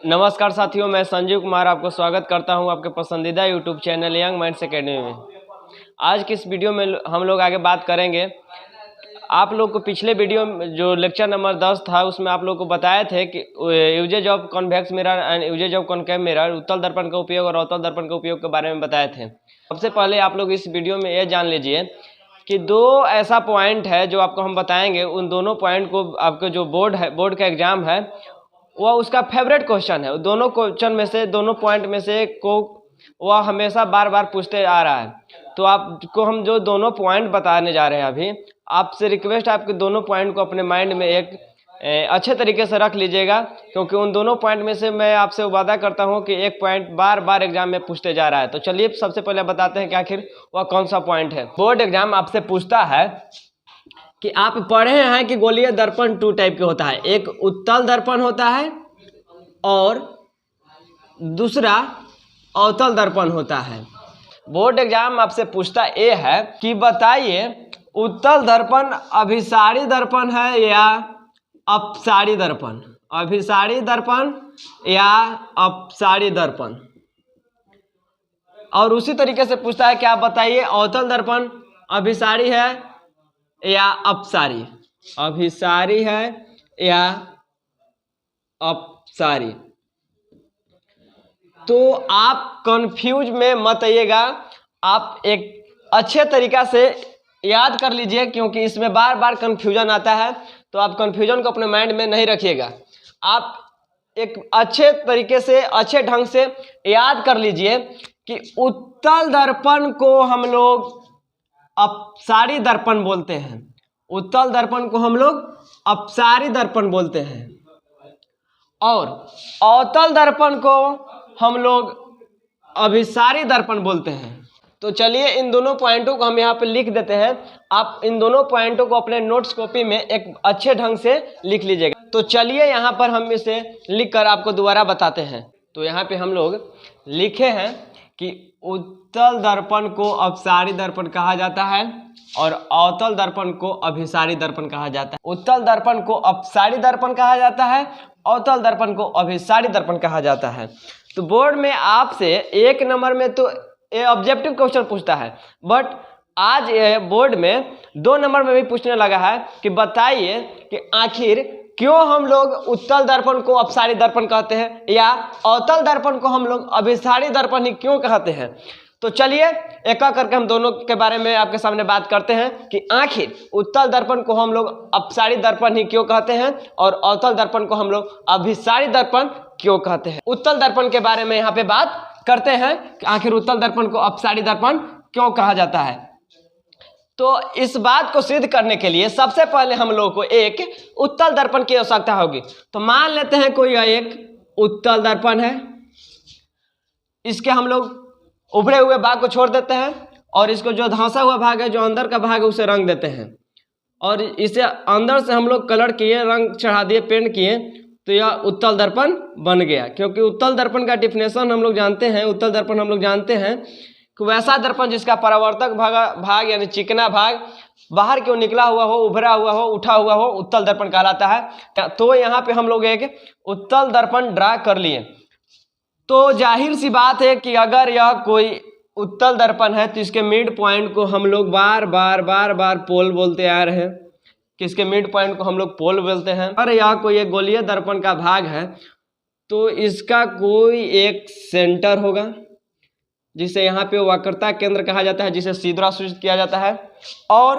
नमस्कार साथियों, मैं संजीव कुमार आपको स्वागत करता हूं आपके पसंदीदा YouTube channel young minds academy में। आज की इस वीडियो में हम लोग आगे बात करेंगे। आप लोग को पिछले वीडियो में जो लेक्चर नंबर 10 था उसमें आप लोग को बताए थे कि usages of convex mirror and usages of concave mirror, उत्तल दर्पण का उपयोग और अवतल दर्पण का उपयोग के बारे में बताए थे। सबसे पहले आप लोग इस वीडियो में ये जान लीजिए कि दो ऐसा पॉइंट है जो आपको हम बताएंगे। उन दोनों पॉइंट को आपके जो बोर्ड का एग्जाम है वह उसका फेवरेट क्वेश्चन है। दोनों क्वेश्चन में से, दोनों पॉइंट में से को वह हमेशा बार बार पूछते आ रहा है। तो आपको हम जो दोनों पॉइंट बताने जा रहे हैं अभी, आपसे रिक्वेस्ट है आपके दोनों पॉइंट को अपने माइंड में एक अच्छे तरीके से रख लीजिएगा, क्योंकि उन दोनों पॉइंट में से मैं आपसे वादा करता हूं कि एक पॉइंट बार बार एग्जाम में पूछते जा रहा है। तो चलिए सबसे पहले बताते हैं कि आखिर वह कौन सा पॉइंट है। बोर्ड एग्जाम आपसे पूछता है कि आप पढ़े हैं कि गोलीय दर्पण 2 टाइप के होता है। एक उत्तल दर्पण होता है और दूसरा अवतल दर्पण होता है। बोर्ड एग्जाम आपसे पूछता ये है कि बताइए उत्तल दर्पण अभिसारी दर्पण है या अपसारी दर्पण। अभिसारी दर्पण या अपसारी दर्पण। और उसी तरीके से पूछता है कि आप बताइए अवतल दर्पण अभिसारी है या अपसारी। अभिसारी है या अपसारी। तो आप कंफ्यूज में मत आइएगा, आप एक अच्छे तरीका से याद कर लीजिए, क्योंकि इसमें बार बार कंफ्यूजन आता है। तो आप कंफ्यूजन को अपने माइंड में नहीं रखिएगा, आप एक अच्छे तरीके से, अच्छे ढंग से याद कर लीजिए कि उत्तल दर्पण को हम लोग अपसारी दर्पण बोलते हैं। उत्तल दर्पण को हम लोग अपसारी दर्पण बोलते हैं और अवतल दर्पण को हम लोग अभिसारी दर्पण बोलते हैं। तो चलिए इन दोनों पॉइंटों को हम यहाँ पे लिख देते हैं। आप इन दोनों पॉइंटों को अपने नोट्स कॉपी में एक अच्छे ढंग से लिख लीजिएगा। तो चलिए यहाँ पर हम इसे लिख कर आपको दोबारा बताते हैं। तो यहाँ पे हम लोग लिखे हैं कि उत्तल दर्पण को अपसारी दर्पण कहा जाता है और अवतल दर्पण को अभिसारी दर्पण कहा जाता है। उत्तल दर्पण को अपसारी दर्पण कहा जाता है, अवतल दर्पण को अभिसारी दर्पण कहा जाता है। तो बोर्ड में आपसे 1 नंबर में तो ये ऑब्जेक्टिव क्वेश्चन पूछता है, बट आज ये बोर्ड में 2 नंबर में भी पूछने लगा है कि बताइए कि आखिर क्यों हम लोग उत्तल दर्पण को अपसारी दर्पण कहते हैं या अवतल दर्पण को हम लोग अभिसारी दर्पण ही क्यों कहते हैं। तो चलिए एक करके हम दोनों के बारे में आपके सामने बात करते हैं कि आखिर उत्तल दर्पण को हम लोग अपसारी दर्पण ही क्यों कहते हैं और अवतल दर्पण को हम लोग अभिसारी दर्पण क्यों कहते हैं। उत्तल दर्पण के बारे में यहाँ पे बात करते हैं कि आखिर उत्तल दर्पण को अपसारी दर्पण क्यों कहा जाता है। तो इस बात को सिद्ध करने के लिए सबसे पहले हम लोग को एक उत्तल दर्पण की आवश्यकता होगी। तो मान लेते हैं कोई एक उत्तल दर्पण है, इसके हम लोग उभरे हुए भाग को छोड़ देते हैं और इसको जो धंसा हुआ भाग है, जो अंदर का भाग है, उसे रंग देते हैं और इसे अंदर से हम लोग कलर किए, रंग चढ़ा दिए, पेंट किए, तो यह उत्तल दर्पण बन गया। क्योंकि उत्तल दर्पण का डिफिनेशन हम लोग जानते हैं, उत्तल दर्पण हम लोग जानते हैं कि वैसा दर्पण जिसका परावर्तक भाग यानी चिकना भाग बाहर क्यों निकला हुआ हो, उभरा हुआ हो, उठा हुआ हो, उत्तल दर्पण कहलाता है। तो यहाँ पे हम लोग एक उत्तल दर्पण ड्रा कर लिए। तो जाहिर सी बात है कि अगर यह कोई उत्तल दर्पण है तो इसके मिड पॉइंट को हम लोग बार बार पोल बोलते आ रहे हैं कि इसके मिड पॉइंट को हम लोग पोल बोलते हैं। अगर यह कोई एक गोलीय दर्पण का भाग है तो इसका कोई एक सेंटर होगा जिसे यहाँ पे वक्रता केंद्र कहा जाता है, जिसे सीधा सूचित किया जाता है। और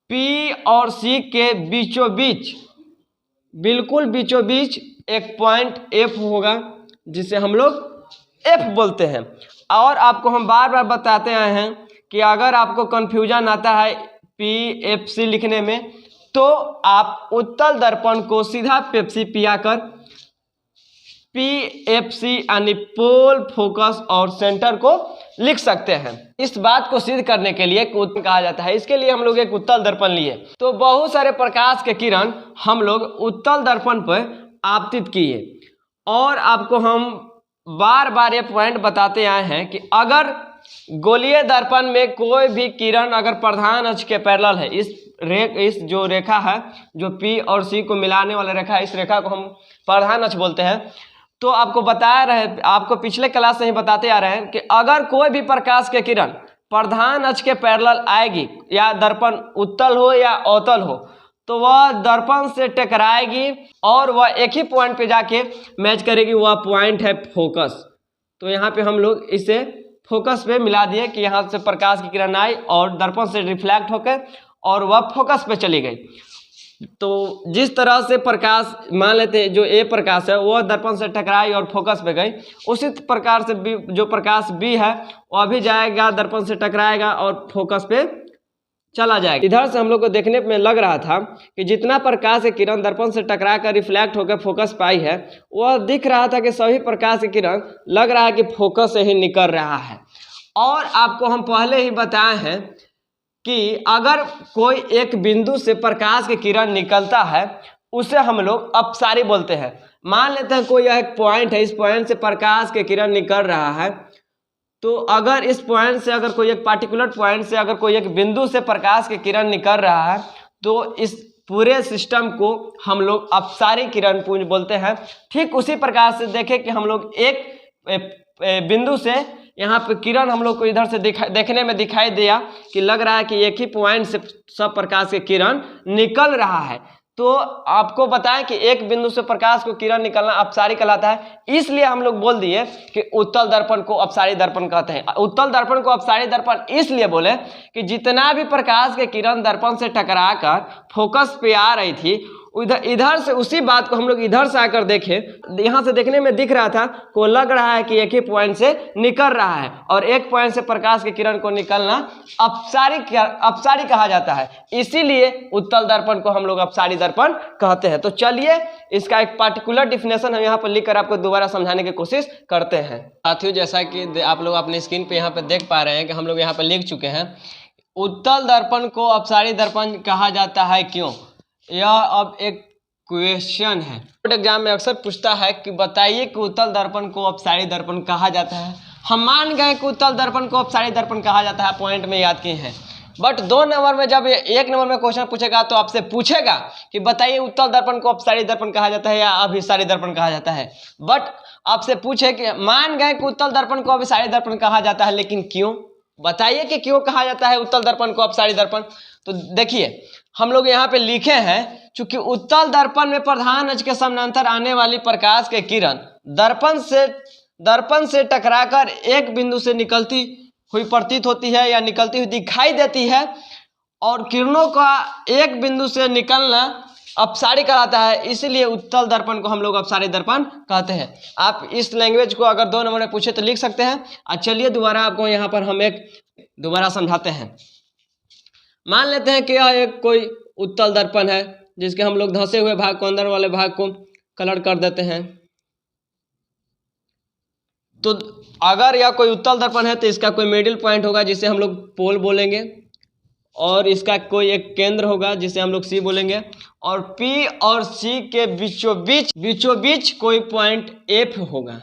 P और C के बीचों बीच, बिल्कुल बीचों बीच एक पॉइंट F होगा जिसे हम लोग F बोलते हैं। और आपको हम बार बार बताते आए हैं कि अगर आपको कंफ्यूजन आता है PFC लिखने में तो आप उत्तल दर्पण को सीधा पेप्सी पिया कर PFC यानी पोल, फोकस और सेंटर को लिख सकते हैं। इस बात को सिद्ध करने के लिए उत्तल कहा जाता है। इसके लिए हम लोग एक उत्तल दर्पण लिए। तो बहुत सारे प्रकाश के किरण हम लोग उत्तल दर्पण पर आपतित किए और आपको हम बार बार ये पॉइंट बताते आए हैं कि अगर गोलीय दर्पण में कोई भी किरण अगर प्रधान अक्ष के पैरेलल है, इस जो रेखा है, जो P और C को मिलाने वाला रेखा है, इस रेखा को हम प्रधान अक्ष बोलते हैं। तो आपको पिछले क्लास से ही बताते आ रहे हैं कि अगर कोई भी प्रकाश के किरण प्रधान अक्ष के पैरेलल आएगी, या दर्पण उत्तल हो या अवतल हो, तो वह दर्पण से टकराएगी और वह एक ही पॉइंट पे जाके मैच करेगी। वह पॉइंट है फोकस। तो यहाँ पे हम लोग इसे फोकस पे मिला दिए कि यहाँ से प्रकाश की किरण आई और दर्पण से रिफ्लेक्ट होकर और वह फोकस पे चली गई। तो जिस तरह से प्रकाश मान लेते हैं जो ए प्रकाश है वह दर्पण से टकराई और फोकस पे गई, उसी प्रकार से बी जो प्रकाश बी है वह भी जाएगा, दर्पण से टकराएगा और फोकस पे चला जाएगा। इधर से हम लोग को देखने में लग रहा था कि जितना प्रकाश की किरण दर्पण से टकरा कर रिफ्लेक्ट होकर फोकस पे आई है, वह दिख रहा था कि सभी प्रकाश की किरण लग रहा है कि फोकस से ही निकल रहा है। और आपको हम पहले ही बताए हैं कि अगर कोई एक बिंदु से प्रकाश की किरण निकलता है उसे हम लोग अपसारी बोलते हैं। मान लेते हैं कोई एक पॉइंट है, इस पॉइंट से प्रकाश की किरण निकल रहा है, तो अगर इस पॉइंट से अगर कोई एक पार्टिकुलर पॉइंट से अगर कोई एक बिंदु से प्रकाश की किरण निकल रहा है तो इस पूरे सिस्टम को हम लोग अपसारी किरण पुंज बोलते हैं। ठीक उसी प्रकार से देखें कि हम लोग एक बिंदु से यहाँ पे किरण हम लोग को इधर से देखने में दिखाई दिया कि लग रहा है कि एक ही पॉइंट से सब प्रकाश की किरण निकल रहा है। तो आपको बताएं कि एक बिंदु से प्रकाश को किरण निकलना अपसारी कहलाता है। इसलिए हम लोग बोल दिए कि उत्तल दर्पण को अपसारी दर्पण कहते हैं। उत्तल दर्पण को अपसारी दर्पण इसलिए बोले कि जितना भी प्रकाश के किरण दर्पण से टकराकर फोकस पे आ रही थी, इधर से उसी बात को हम लोग इधर से आकर देखें, यहाँ से देखने में दिख रहा था को लग रहा है कि एक ही पॉइंट से निकल रहा है, और एक पॉइंट से प्रकाश की किरण को निकलना अपसारी कहा जाता है। इसीलिए उत्तल दर्पण को हम लोग अपसारी दर्पण कहते हैं। तो चलिए इसका एक पार्टिकुलर डिफिनेशन हम यहाँ पर लिखकर आपको दोबारा समझाने की कोशिश करते हैं। साथियों, जैसा कि आप लोग अपने स्क्रीन पे यहाँ पे देख पा रहे हैं कि हम लोग यहाँ पर लिख चुके हैं, उत्तल दर्पण को अपसारी दर्पण कहा जाता है। क्यों? यह अब एक क्वेश्चन है, एग्जाम में अक्सर पूछता है कि बताइए कि उत्तल दर्पण को अपसारी दर्पण कहा जाता है। हम मान गए कि उत्तल दर्पण को अपसारी दर्पण कहा जाता है, पॉइंट में याद किए हैं। बट 2 नंबर में जब 1 नंबर में क्वेश्चन पूछेगा तो आपसे पूछेगा कि बताइए उत्तल दर्पण को अपसारी दर्पण कहा जाता है या अभिसारी दर्पण कहा जाता है। बट आपसे पूछे कि मान गए कि उत्तल दर्पण को अभिसारी दर्पण कहा जाता है, लेकिन क्यों? बताइए कि क्यों कहा जाता है उत्तल दर्पण को अपसारी दर्पण। तो देखिए हम लोग यहाँ पे लिखे हैं, चूंकि उत्तल दर्पण में प्रधान अक्ष के समानांतर आने वाली प्रकाश के किरण दर्पण से टकराकर एक बिंदु से निकलती हुई प्रतीत होती है या निकलती हुई दिखाई देती है, और किरणों का एक बिंदु से निकलना अपसारी कहलाता है। इसलिए उत्तल दर्पण को हम लोग अपसारी दर्पण कहते हैं। आप इस लैंग्वेज को अगर 2 नंबर में पूछे तो लिख सकते हैं। चलिए दोबारा आपको यहाँ पर हम एक दोबारा समझाते हैं। मान लेते हैं कि यह एक कोई उत्तल दर्पण है जिसके हम लोग धंसे हुए भाग को, अंदर वाले भाग को कलर कर देते हैं। तो अगर यह कोई उत्तल दर्पण है तो इसका कोई मिडिल पॉइंट होगा जिसे हम लोग पोल बोलेंगे, और इसका कोई एक केंद्र होगा जिसे हम लोग सी बोलेंगे, और पी और सी के बीचों बीच कोई पॉइंट एफ होगा।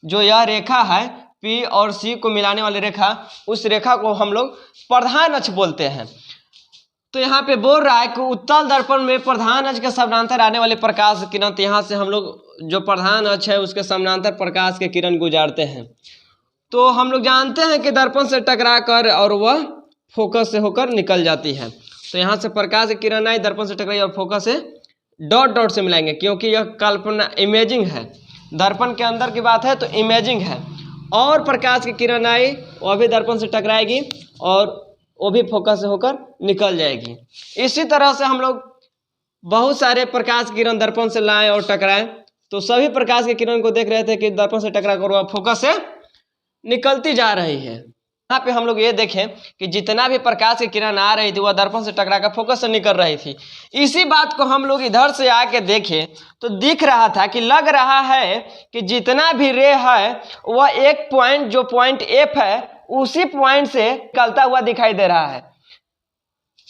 जो यह रेखा है पी और सी को मिलाने वाली रेखा, उस रेखा को हम लोग प्रधान अक्ष बोलते हैं। तो यहाँ पे बोल रहा है कि उत्तल दर्पण में प्रधान अक्ष के समानांतर आने वाले प्रकाश की किरण, तो यहाँ से हम लोग जो प्रधान अक्ष है उसके समानांतर प्रकाश के किरण गुजारते हैं। तो हम लोग जानते हैं कि दर्पण से टकरा कर और वह फोकस से होकर निकल जाती है। तो यहाँ से प्रकाश की किरण आई, दर्पण से टकराई और फोकस से डॉट डॉट से मिलाएंगे, क्योंकि यह कल्पना इमेजिंग है। दर्पण के अंदर की बात है तो इमेजिंग है। और प्रकाश की किरण आई, वह भी दर्पण से टकराएगी और वो भी फोकस से होकर निकल जाएगी। इसी तरह से हम लोग बहुत सारे प्रकाश की किरण दर्पण से लाएं और टकराएं, तो सभी प्रकाश की किरण को देख रहे थे कि दर्पण से टकरा कर वह फोकस से निकलती जा रही है। यहाँ पे हम लोग ये देखें कि जितना भी प्रकाश की किरण आ रही थी वह दर्पण से टकरा कर फोकस से निकल रही थी। इसी बात को हम लोग इधर से आके देखें तो दिख रहा था कि लग रहा है कि जितना भी रे है वह एक पॉइंट, जो पॉइंट एफ है, उसी पॉइंट से निकलता हुआ दिखाई दे रहा है।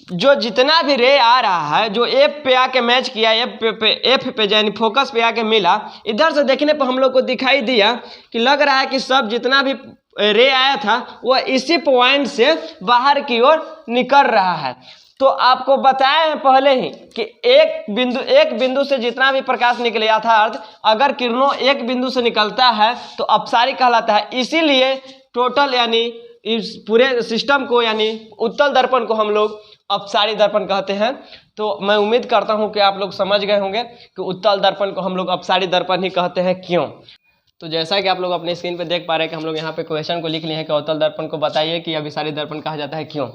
जो जितना भी रे आ रहा है, जो एफ पे आके मैच किया, एफ पे यानी फोकस पे आके मिला, इधर से देखने पर हम लोग को दिखाई दिया कि लग रहा है कि सब जितना भी रे आया था वह इसी पॉइंट से बाहर की ओर निकल रहा है। तो आपको बताया है पहले ही कि एक बिंदु से जितना भी प्रकाश निकले, अर्थात अगर किरणों एक बिंदु से निकलता है तो अपसारी कहलाता है। इसीलिए टोटल यानी इस पूरे सिस्टम को यानी उत्तल दर्पण को हम लोग अपसारी दर्पण कहते हैं। तो मैं उम्मीद करता हूं कि आप लोग समझ गए होंगे कि उत्तल दर्पण को हम लोग अपसारी दर्पण ही कहते हैं, क्यों। तो जैसा कि आप लोग अपने स्क्रीन पे देख पा रहे हैं कि हम लोग यहाँ पे क्वेश्चन को लिख लिए हैं कि अवतल दर्पण को बताइए कि अभिसारी दर्पण कहा जाता है, क्यों।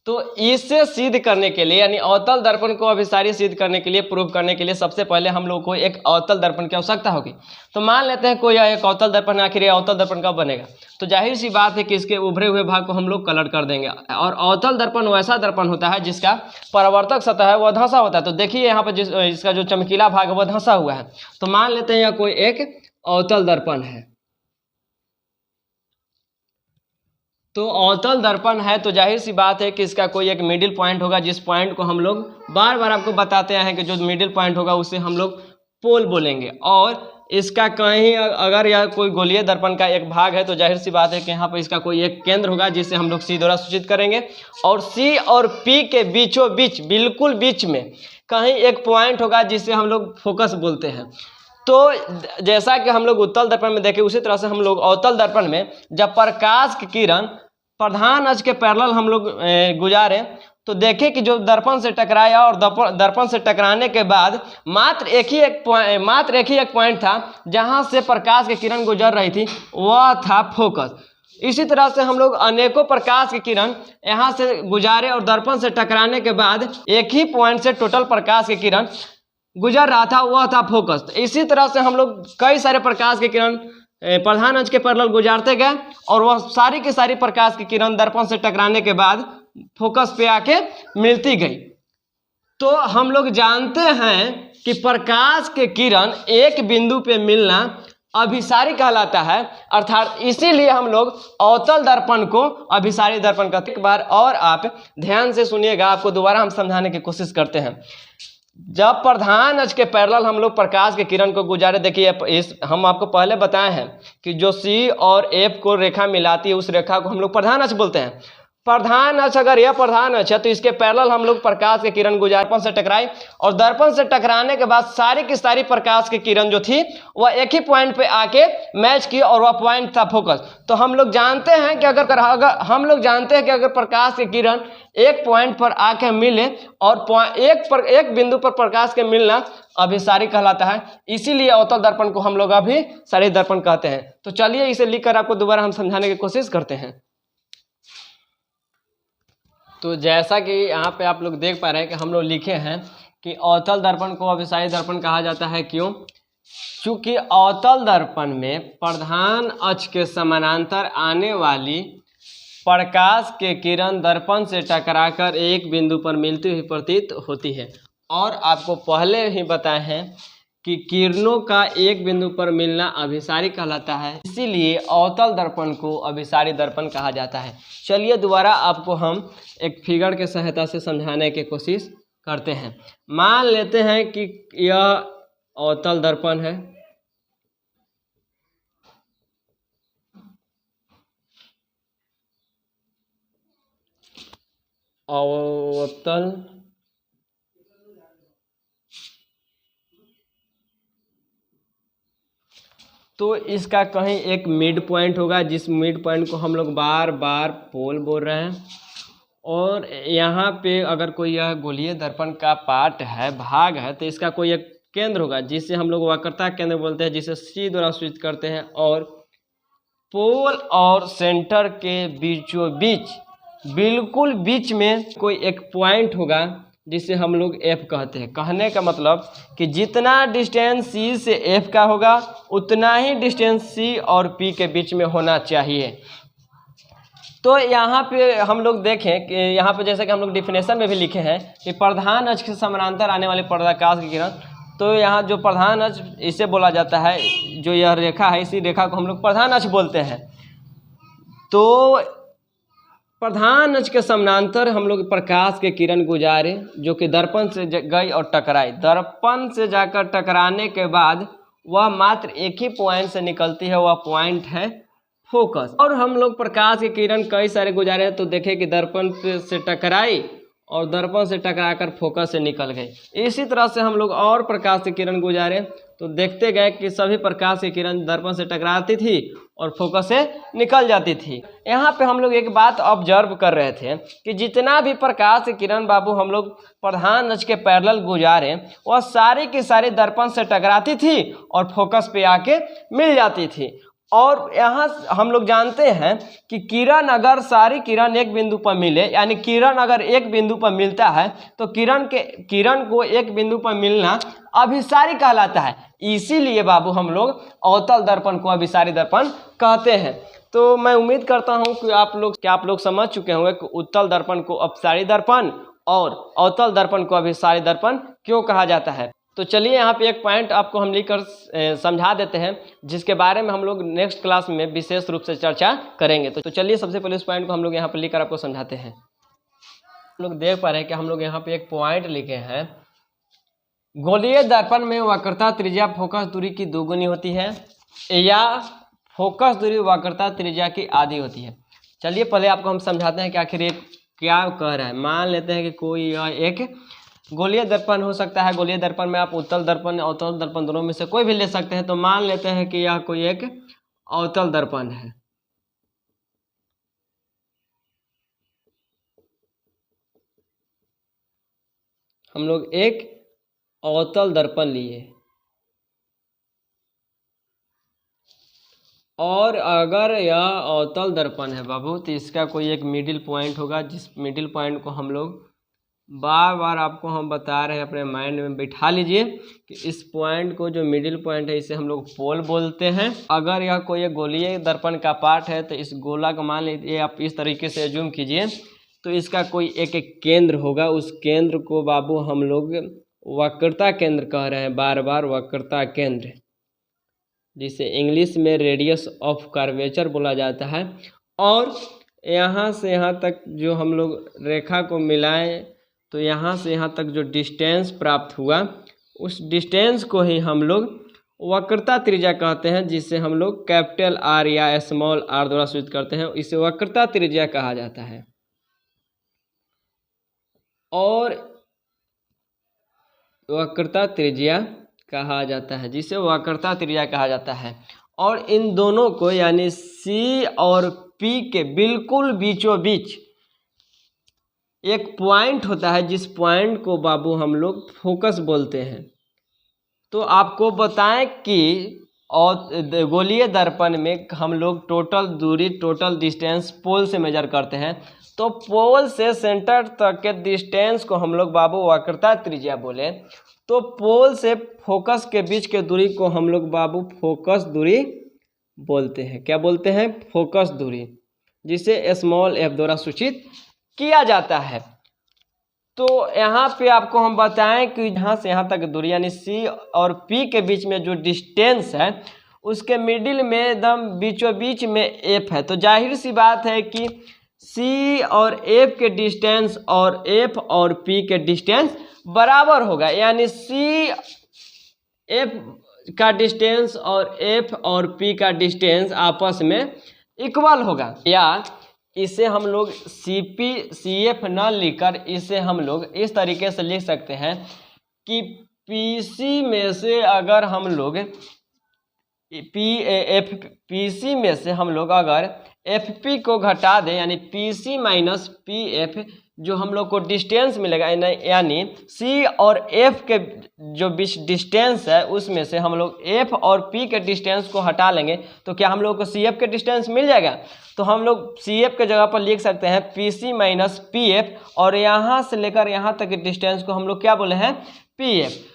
तो इसे सिद्ध करने के लिए यानी अवतल दर्पण को अभिसारी सिद्ध करने के लिए, प्रूव करने के लिए सबसे पहले हम लोग को एक अवतल दर्पण की आवश्यकता होगी। तो मान लेते हैं कोई एक अवतल दर्पण, आखिर अवतल दर्पण कब बनेगा, तो जाहिर सी बात है कि इसके उभरे हुए भाग को हम लोग कलर कर देंगे। और अवतल दर्पण वैसा दर्पण होता है जिसका परावर्तक सतह है वह धंसा होता है। तो देखिए यहाँ पर इसका जो चमकीला भाग है वह धंसा हुआ है। तो मान लेते हैं यह कोई एक अवतल दर्पण है। तो अवतल दर्पण है तो जाहिर सी बात है कि इसका कोई एक मिडिल पॉइंट होगा, जिस पॉइंट को हम लोग बार बार आपको बताते हैं कि जो मिडिल पॉइंट होगा उसे हम लोग पोल बोलेंगे। और इसका कहीं अगर यह कोई गोलीय दर्पण का एक भाग है तो जाहिर सी बात है कि यहाँ पर इसका कोई एक केंद्र होगा जिसे हम लोग सी द्वारा सूचित करेंगे। और सी और पी के बीचों बीच, बिल्कुल बीच में कहीं एक पॉइंट होगा जिसे हम लोग फोकस बोलते हैं। तो जैसा कि हम लोग उत्तल दर्पण में देखें उसी तरह से हम लोग अवतल दर्पण में जब प्रकाश की किरण प्रधान अक्ष के पैरेलल हम लोग गुजारे तो देखें कि जो दर्पण से टकराया और दर्पण से टकराने के बाद मात्र एक ही एक पॉइंट था जहां से प्रकाश की किरण गुजर रही थी, वह था फोकस। इसी तरह से हम लोग अनेकों प्रकाश की किरण यहाँ से गुजारे और दर्पण से टकराने के बाद एक ही पॉइंट से टोटल प्रकाश की किरण गुजर रहा था, वह था फोकस। इसी तरह से हम लोग कई सारे प्रकाश की किरण प्रधान अक्ष के पैरेलल गुजारते गए और वह सारी की सारी प्रकाश की किरण दर्पण से टकराने के बाद फोकस पे आके मिलती गई। तो हम लोग जानते हैं कि प्रकाश के किरण एक बिंदु पे मिलना अभिसारी कहलाता है। अर्थात इसीलिए हम लोग अवतल दर्पण को अभिसारी दर्पण कहते हैं। एक बार और आप ध्यान से सुनिएगा, आपको दोबारा हम समझाने की कोशिश करते हैं। जब प्रधान अक्ष के पैरेलल हम लोग प्रकाश के किरण को गुजारे, देखिए हम आपको पहले बताए हैं कि जो सी और एफ को रेखा मिलाती है उस रेखा को हम लोग प्रधान अक्ष बोलते हैं। प्रधान अक्ष, अगर यह प्रधान अक्ष है तो इसके पैरेलल हम लोग प्रकाश के किरण दर्पण से टकराई और दर्पण से टकराने के बाद सारी की सारी प्रकाश की किरण जो थी वह एक ही पॉइंट पे आके मैच की और वह पॉइंट था फोकस। तो हम लोग जानते हैं कि अगर प्रकाश की किरण एक पॉइंट पर आके मिले और एक बिंदु पर प्रकाश के मिलना अभिसारी कहलाता है। इसीलिए अवतल दर्पण को हम लोग अभिसारी दर्पण कहते हैं। तो चलिए इसे लिखकर आपको दोबारा हम समझाने की कोशिश करते हैं। तो जैसा कि यहाँ पे आप लोग देख पा रहे हैं कि हम लोग लिखे हैं कि अवतल दर्पण को अभिसारी दर्पण कहा जाता है, क्यों। क्योंकि अवतल दर्पण में प्रधान अक्ष के समानांतर आने वाली प्रकाश के किरण दर्पण से टकराकर एक बिंदु पर मिलती हुई प्रतीत होती है। और आपको पहले ही बताए हैं कि किरणों का एक बिंदु पर मिलना अभिसारी कहलाता है। इसीलिए अवतल दर्पण को अभिसारी दर्पण कहा जाता है। चलिए दोबारा आपको हम एक फिगर के सहायता से समझाने की कोशिश करते हैं। मान लेते हैं कि यह अवतल दर्पण है अवतल तो इसका कहीं एक मिड पॉइंट होगा जिस मिड पॉइंट को हम लोग बार बार पोल बोल रहे हैं। और यहाँ पे अगर कोई यह गोलीय दर्पण का पार्ट है, भाग है, तो इसका कोई एक केंद्र होगा जिसे हम लोग वक्रता केंद्र बोलते हैं, जिसे सी द्वारा सूचित करते हैं। और पोल और सेंटर के बीचों बीच, बिल्कुल बीच में कोई एक पॉइंट होगा जिसे हम लोग एफ कहते हैं। कहने का मतलब कि जितना डिस्टेंस सी से एफ का होगा उतना ही डिस्टेंस सी और पी के बीच में होना चाहिए। तो यहाँ पे हम लोग देखें कि यहाँ पे जैसे कि हम लोग डिफिनेशन में भी लिखे हैं कि प्रधान अक्ष के समानांतर आने वाले प्रकाश की किरण, तो यहाँ जो प्रधान अक्ष इसे बोला जाता है, जो यह रेखा है इसी रेखा को हम लोग प्रधान अक्ष बोलते हैं। तो प्रधान अक्ष के समानांतर हम लोग प्रकाश के किरण गुजारे जो कि दर्पण से गई और टकराई। दर्पण से जाकर टकराने के बाद वह मात्र एक ही पॉइंट से निकलती है, वह पॉइंट है फोकस। और हम लोग प्रकाश की किरण कई सारे गुजारे तो देखें कि दर्पण से टकराई और दर्पण से टकराकर फोकस से निकल गई। इसी तरह से हम लोग और प्रकाश की किरण गुजारे तो देखते गए कि सभी प्रकाश की किरण दर्पण से टकराती थी और फोकस से निकल जाती थी। यहाँ पे हम लोग एक बात ऑब्जर्व कर रहे थे कि जितना भी प्रकाश की किरण बाबू हम लोग प्रधान अक्ष के पैरेलल गुजारे वह सारी की सारी दर्पण से टकराती थी और फोकस पे आके मिल जाती थी। और यहाँ हम लोग जानते हैं कि किरण अगर सारी किरण एक बिंदु पर मिले, यानी किरण अगर एक बिंदु पर मिलता है तो किरण को एक बिंदु पर मिलना अभिसारी कहलाता है। इसीलिए बाबू हम लोग अवतल दर्पण को अभिसारी दर्पण कहते हैं। तो मैं उम्मीद करता हूँ कि आप लोग समझ चुके होंगे कि उत्तल दर्पण को अपसारी दर्पण और अवतल दर्पण को अभिसारी दर्पण क्यों कहा जाता है। तो चलिए यहाँ पे एक पॉइंट आपको हम लिखकर समझा देते हैं, जिसके बारे में हम लोग नेक्स्ट क्लास में विशेष रूप से चर्चा करेंगे। तो चलिए सबसे पहले उस पॉइंट को हम लोग यहाँ पे लिखकर आपको समझाते हैं। हम लोग देख पा रहे हैं कि हम लोग यहाँ पे एक पॉइंट लिखे हैं, गोलीय दर्पण में वक्रता त्रिज्या फोकस दूरी की दोगुनी होती है या फोकस दूरी वक्रता त्रिज्या की आधी होती है। चलिए पहले आपको हम समझाते हैं कि आखिर ये क्या कह रहा है। मान लेते हैं कि कोई यह एक गोलीय दर्पण हो सकता है। गोलीय दर्पण में आप उत्तल दर्पण अवतल दर्पण दोनों में से कोई भी ले सकते हैं। तो मान लेते हैं कि यह कोई एक अवतल दर्पण है। हम लोग एक अवतल दर्पण लिए और अगर यह अवतल दर्पण है बाबू तो इसका कोई एक मिडिल पॉइंट होगा, जिस मिडिल पॉइंट को हम लोग बार बार आपको हम बता रहे हैं, अपने माइंड में बिठा लीजिए कि इस पॉइंट को जो मिडिल पॉइंट है इसे हम लोग पोल बोलते हैं। अगर यह कोई एक गोलीय दर्पण का पार्ट है तो इस गोला का मान लीजिए आप इस तरीके से अज्यूम कीजिए, तो इसका कोई एक केंद्र होगा। उस केंद्र को बाबू हम लोग वक्रता केंद्र कह रहे हैं, बार बार वक्रता केंद्र, जिसे इंग्लिश में रेडियस ऑफ कर्वेचर बोला जाता है। और यहाँ से यहाँ तक जो हम लोग रेखा को मिलाएं तो यहाँ से यहाँ तक जो डिस्टेंस प्राप्त हुआ उस डिस्टेंस को ही हम लोग वक्रता त्रिज्या कहते हैं, जिसे हम लोग कैपिटल आर या स्मॉल आर द्वारा सूचित करते हैं। इसे वक्रता त्रिज्या कहा जाता है। और वक्रता त्रिज्या कहा जाता है, जिसे वक्रता त्रिज्या कहा जाता है। और इन दोनों को यानी सी और पी के बिल्कुल बीचों बीच एक पॉइंट होता है, जिस पॉइंट को बाबू हम लोग फोकस बोलते हैं। तो आपको बताएं कि और गोलीय दर्पण में हम लोग टोटल दूरी, टोटल डिस्टेंस पोल से मेजर करते हैं। तो पोल से सेंटर तक के डिस्टेंस को हम लोग बाबू वक्रता त्रिज्या बोले। तो पोल से फोकस के बीच के दूरी को हम लोग बाबू फोकस दूरी बोलते हैं। क्या बोलते हैं? फोकस दूरी, जिसे स्मॉल एफ द्वारा सूचित किया जाता है। तो यहाँ पे आपको हम बताएं कि यहाँ से यहाँ तक दूरी यानी सी और पी के बीच में जो डिस्टेंस है उसके मिडिल में एकदम बीचों बीच में एफ है। तो जाहिर सी बात है कि सी और एफ के डिस्टेंस और एफ और पी के डिस्टेंस बराबर होगा, यानी सी एफ का डिस्टेंस और एफ और पी का डिस्टेंस आपस में इक्वल होगा। या इसे हम लोग सी एफ न लिखकर इसे हम लोग इस तरीके से लिख सकते हैं कि पीसी में से अगर हम लोग पीसी में से हम लोग अगर एफपी को घटा दें, यानी पीसी माइनस पी एफ, जो हम लोग को डिस्टेंस मिलेगा, यानी सी और एफ के जो बीच डिस्टेंस है उसमें से हम लोग एफ और पी के डिस्टेंस को हटा लेंगे तो क्या हम लोग को सी एफ के डिस्टेंस मिल जाएगा। तो हम लोग सी एफ के जगह पर लिख सकते हैं P C minus P F, और यहाँ से लेकर यहाँ तक के डिस्टेंस को हम लोग क्या बोले हैं? P F.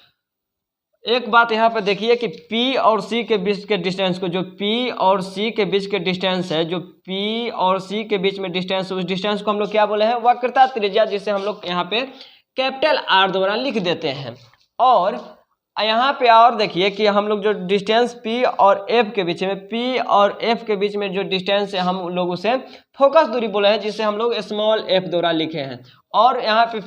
एक बात यहाँ पर देखिए कि P और C के बीच के डिस्टेंस को, जो P और C के बीच के डिस्टेंस है, जो P और C के बीच में डिस्टेंस, उस डिस्टेंस को हम लोग क्या बोले हैं? वक्रता त्रिज्या, जिसे हम लोग यहाँ पे कैपिटल R द्वारा लिख देते हैं। और यहाँ पे और देखिए कि हम लोग जो डिस्टेंस P और F के बीच में, P और F के बीच में जो डिस्टेंस है हम लोग उसे फोकस दूरी बोले हैं, जिसे हम लोग स्मॉल f द्वारा लिखे हैं। और यहाँ पे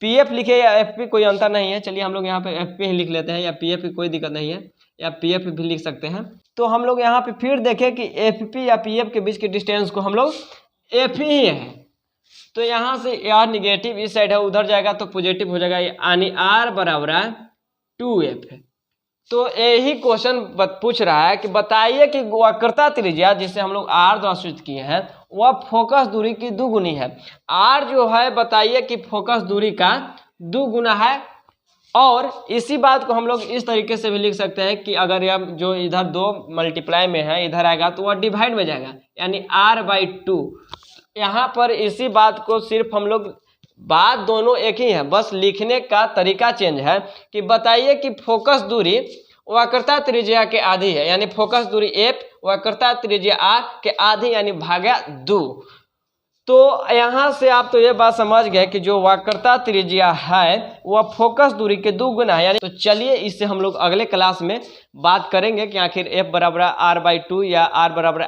पी एफ लिखे या एफ पी कोई अंतर नहीं है। चलिए हम लोग यहाँ पे एफ पी ही लिख लेते हैं, या पी एफ की कोई दिक्कत नहीं है, या पी एफ भी लिख सकते हैं। तो हम लोग यहाँ पे फिर देखें कि एफ पी या पी एफ के बीच के डिस्टेंस को हम लोग एफ ही है, तो यहाँ से यार निगेटिव इस साइड है, उधर जाएगा तो पॉजिटिव हो जाएगा, यानी r बराबर है 2f है। तो यही क्वेश्चन पूछ रहा है कि बताइए कि वक्रता त्रिज्या जिसे हम लोग r द्वारा सूचित किए हैं वह फोकस दूरी की दुगुनी है। r जो है बताइए कि फोकस दूरी का दुगुना है। और इसी बात को हम लोग इस तरीके से भी लिख सकते हैं कि अगर यह जो इधर 2 मल्टीप्लाई में है इधर आएगा तो वह डिवाइड में जाएगा, यानी r/2। यहाँ पर इसी बात को सिर्फ हम लोग, बात दोनों एक ही है, बस लिखने का तरीका चेंज है कि बताइए कि फोकस दूरी वक्रता त्रिज्या के आधी है, यानी फोकस दूरी f वक्रता त्रिज्या r के आधी यानी भागा 2। तो यहाँ से आप तो ये बात समझ गए कि जो वक्रता त्रिज्या है वह फोकस दूरी के दुगुना है, यानी तो चलिए इससे हम लोग अगले क्लास में बात करेंगे कि आखिर f बराबर r/2 या r बराबर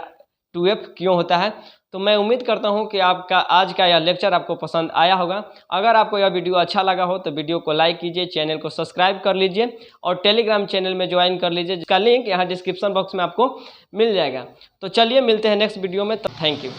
2f क्यों होता है। तो मैं उम्मीद करता हूं कि आपका आज का यह लेक्चर आपको पसंद आया होगा। अगर आपको यह वीडियो अच्छा लगा हो तो वीडियो को लाइक कीजिए, चैनल को सब्सक्राइब कर लीजिए और टेलीग्राम चैनल में ज्वाइन कर लीजिए, जिसका लिंक यहाँ डिस्क्रिप्शन बॉक्स में आपको मिल जाएगा। तो चलिए मिलते हैं नेक्स्ट वीडियो में, तो थैंक यू।